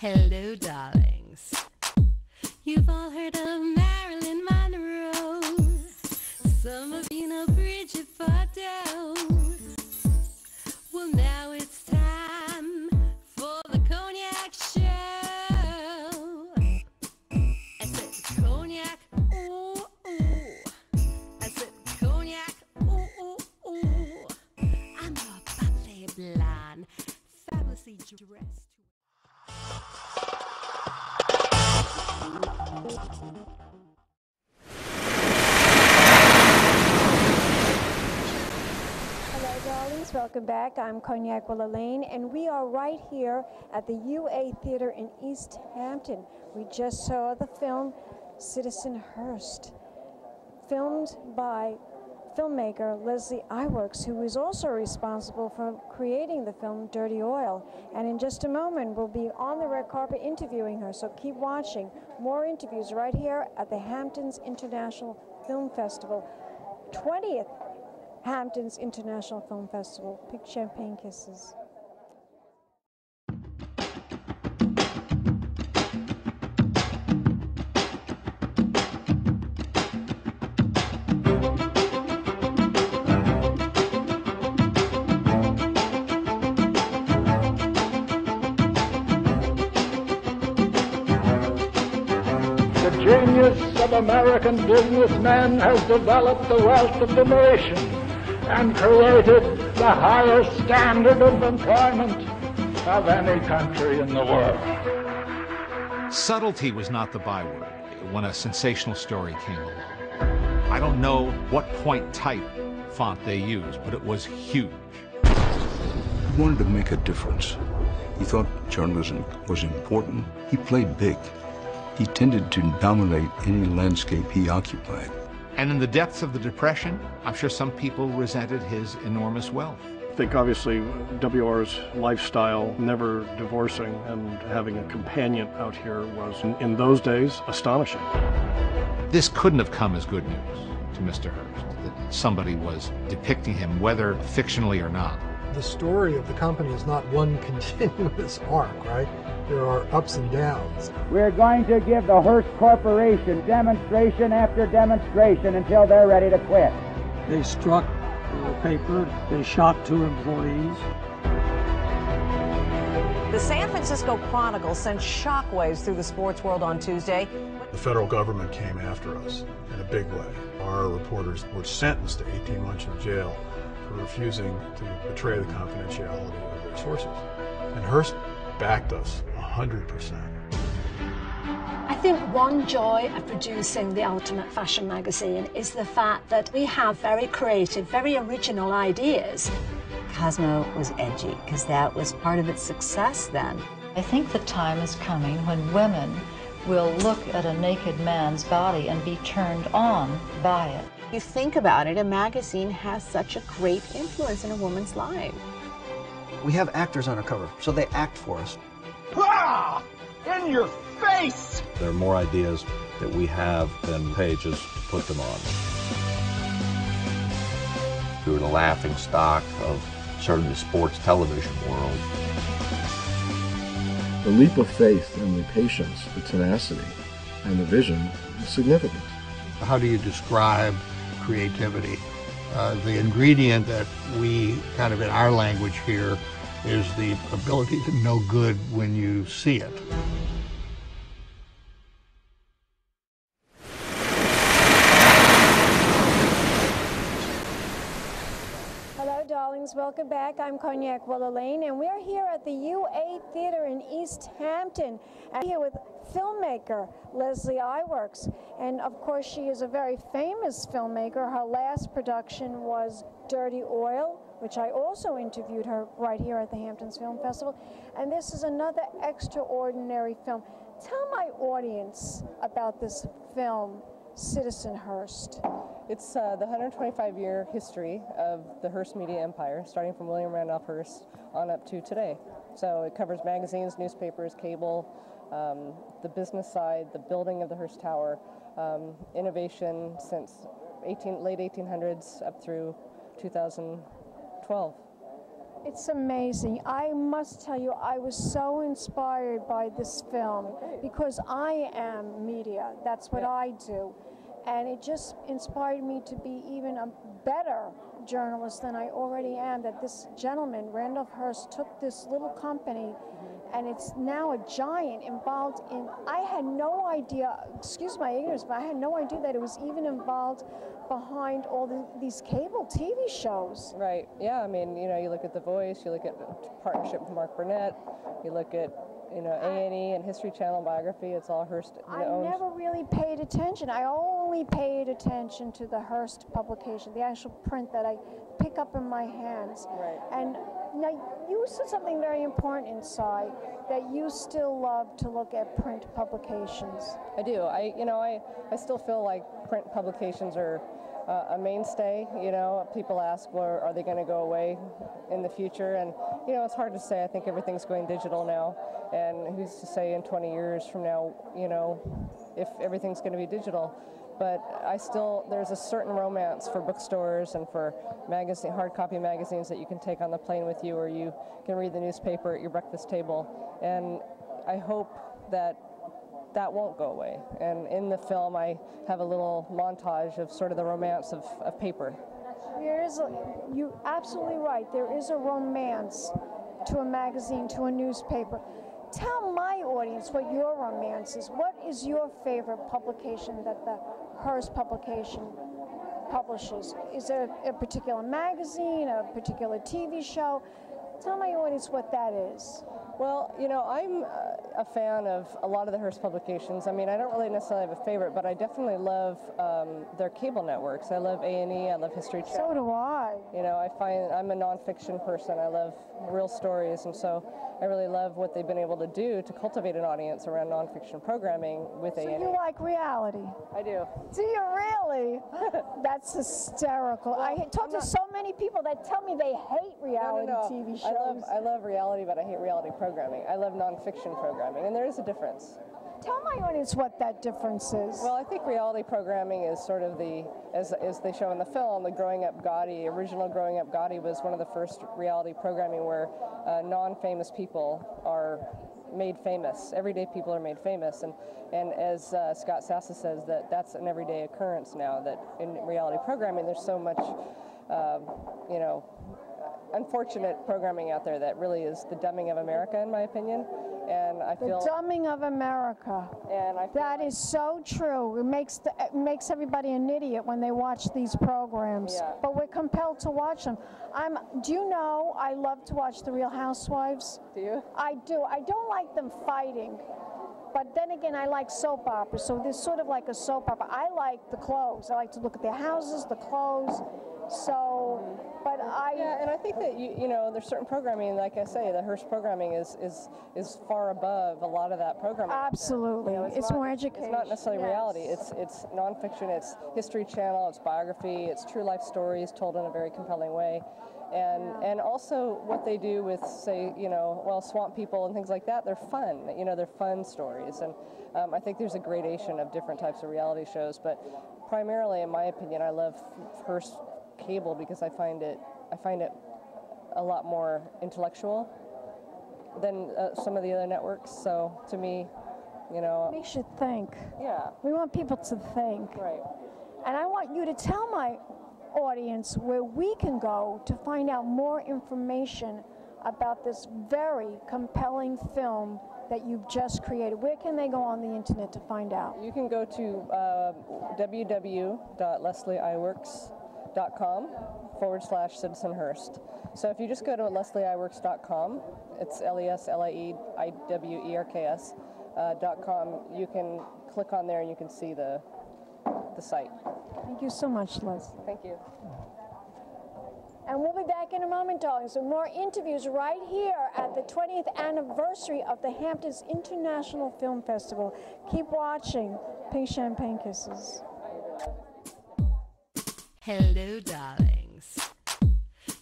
Hello, darlings. You've all heard of Marilyn Monroe. Some of you know Bridget Bardot. Well, now it's time for the Cognac Show. I said cognac, ooh, ooh. I said cognac, ooh, ooh, ooh. I'm a bubbly blonde, fabulously dressed. Hello, darlings. Welcome back. I'm Cognac Wellerlane, and we are right here at the UA Theater in East Hampton. We just saw the film Citizen Hearst, filmed by filmmaker Leslie Iwerks, who is also responsible for creating the film Dirty Oil. And in just a moment, we'll be on the red carpet interviewing her, so keep watching. More interviews right here at the Hamptons International Film Festival. 20th Hamptons International Film Festival. Big champagne kisses. The genius of American businessmen has developed the wealth of the nation and created the highest standard of employment of any country in the world. Subtlety was not the byword when a sensational story came along. I don't know what point type font they used, but it was huge. He wanted to make a difference. He thought journalism was important. He played big. He tended to dominate any landscape he occupied. And in the depths of the Depression, I'm sure some people resented his enormous wealth. I think obviously WR's lifestyle, never divorcing and having a companion out here was, in those days, astonishing. This couldn't have come as good news to Mr. Hearst, that somebody was depicting him, whether fictionally or not. The story of the company is not one continuous arc, right? There are ups and downs. We're going to give the Hearst Corporation demonstration after demonstration until they're ready to quit. They struck the paper, they shot 2 employees. The San Francisco Chronicle sent shockwaves through the sports world on Tuesday. The federal government came after us in a big way. Our reporters were sentenced to 18 months in jail for refusing to betray the confidentiality of their sources. And Hearst backed us 100%. I think one joy of producing the Ultimate Fashion magazine is the fact that we have very creative, very original ideas. Cosmo was edgy because that was part of its success then. I think the time is coming when women will look at a naked man's body and be turned on by it. You think about it, a magazine has such a great influence in a woman's life. We have actors on our cover, so they act for us. Ah! In your face! There are more ideas that we have than pages to put them on. We were the laughing stock of sort of the sports television world. The leap of faith and the patience, the tenacity, and the vision is significant. How do you describe creativity? The ingredient that we kind of in our language here is the ability to know good when you see it. Hello, darlings. Welcome back. I'm Cognac Wellerlane, and we're here at the UA Theater in East Hampton. And here with filmmaker Leslie Iwerks. And of course, she is a very famous filmmaker. Her last production was Dirty Oil, which I also interviewed her right here at the Hamptons Film Festival. And this is another extraordinary film. Tell my audience about this film, Citizen Hearst. It's the 125-year history of the Hearst media empire, starting from William Randolph Hearst on up to today. So it covers magazines, newspapers, cable, the business side, the building of the Hearst Tower, innovation since late 1800s up through 2012. It's amazing. I must tell you, I was so inspired by this film because I am media. That's what I do. And it just inspired me to be even a better journalist than I already am, that this gentleman, Randolph Hearst, took this little company and it's now a giant involved in, I had no idea, excuse my ignorance, but I had no idea that it was even involved behind all these cable TV shows. Right, yeah, I mean, you know, you look at The Voice, you look at partnership with Mark Burnett, you look at, you know, A&E and History Channel biography, it's all Hearst owned. I never really paid attention. I only paid attention to the Hearst publication, the actual print that I pick up in my hands. Right. And now you said something very important inside, that you still love to look at print publications. I do. I still feel like print publications are a mainstay. You know, people ask, well, are they going to go away in the future? And, you know, it's hard to say. I think everything's going digital now. And who's to say in 20 years from now, you know, if everything's going to be digital. But there's a certain romance for bookstores and for hard copy magazines that you can take on the plane with you, or you can read the newspaper at your breakfast table. And I hope that that won't go away. And in the film, I have a little montage of sort of the romance of paper. You're absolutely right. There is a romance to a magazine, to a newspaper. Tell my audience what your romance is. What is your favorite publication that the Hearst publication publishes? Is it a particular magazine, a particular TV show? Tell my audience what that is. Well, you know, I'm a fan of a lot of the Hearst publications. I mean, I don't really necessarily have a favorite, but I definitely love their cable networks. I love A&E, I love History Channel. So do I. You know, I'm a nonfiction person. I love real stories, and so I really love what they've been able to do to cultivate an audience around nonfiction programming with A&E. So you like reality? I do. Do you really? That's hysterical. Well, I talk to so many people that tell me they hate reality TV shows. I love reality, but I hate reality programming. I love nonfiction programming, and there is a difference. Tell my audience what that difference is. Well, I think reality programming is sort of as they show in the film, the Growing Up Gotti, original Growing Up Gotti was one of the first reality programming where non-famous people are made famous. Everyday people are made famous, and as Scott Sassa says, that's an everyday occurrence now, that in reality programming there's so much, you know, unfortunate programming out there that really is the dumbing of America, in my opinion. And I feel the dumbing of America. And that is so true. It makes everybody an idiot when they watch these programs. Yeah. But we're compelled to watch them. Do you know I love to watch The Real Housewives? Do you? I do. I don't like them fighting. But then again, I like soap operas, so there's sort of like a soap opera. I like the clothes. I like to look at their houses, the clothes. So, but yeah, and I think that you know, there's certain programming, like I say, the Hearst programming is far above a lot of that programming. Absolutely, you know, it's more education. It's not necessarily reality. It's nonfiction. It's History Channel. It's biography. It's true life stories told in a very compelling way. And also what they do with, say, you know, well, swamp people and things like that, they're fun. You know, they're fun stories. And I think there's a gradation of different types of reality shows. But primarily, in my opinion, I love Hearst cable because I find it a lot more intellectual than some of the other networks. So to me, you know, it makes you think. Yeah. We want people to think. Right. And I want you to tell my audience where we can go to find out more information about this very compelling film that you've just created. Where can they go on the internet to find out? You can go to www.leslieiwerks.com/Citizen Hearst. So if you just go to leslieiwerks.com, it's LESLIEIWERKS.com, you can click on there and you can see the site. Thank you so much, Leslie. Thank you. And we'll be back in a moment, darlings, with more interviews right here at the 20th anniversary of the Hamptons International Film Festival. Keep watching. Pink Champagne Kisses. Hello, darlings.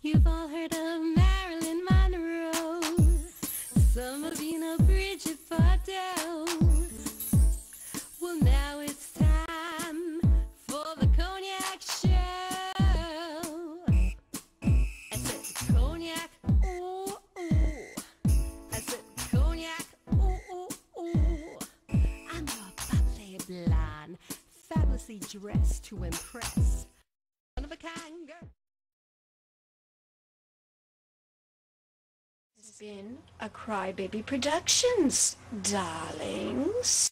You've all heard of Marilyn Monroe. Some of you know Bridget Bardot. Well, now it's time for the Cognac Show. I said Cognac man, fabulously dressed to impress. One of a kind girl. This has been a Crybaby Productions, darlings.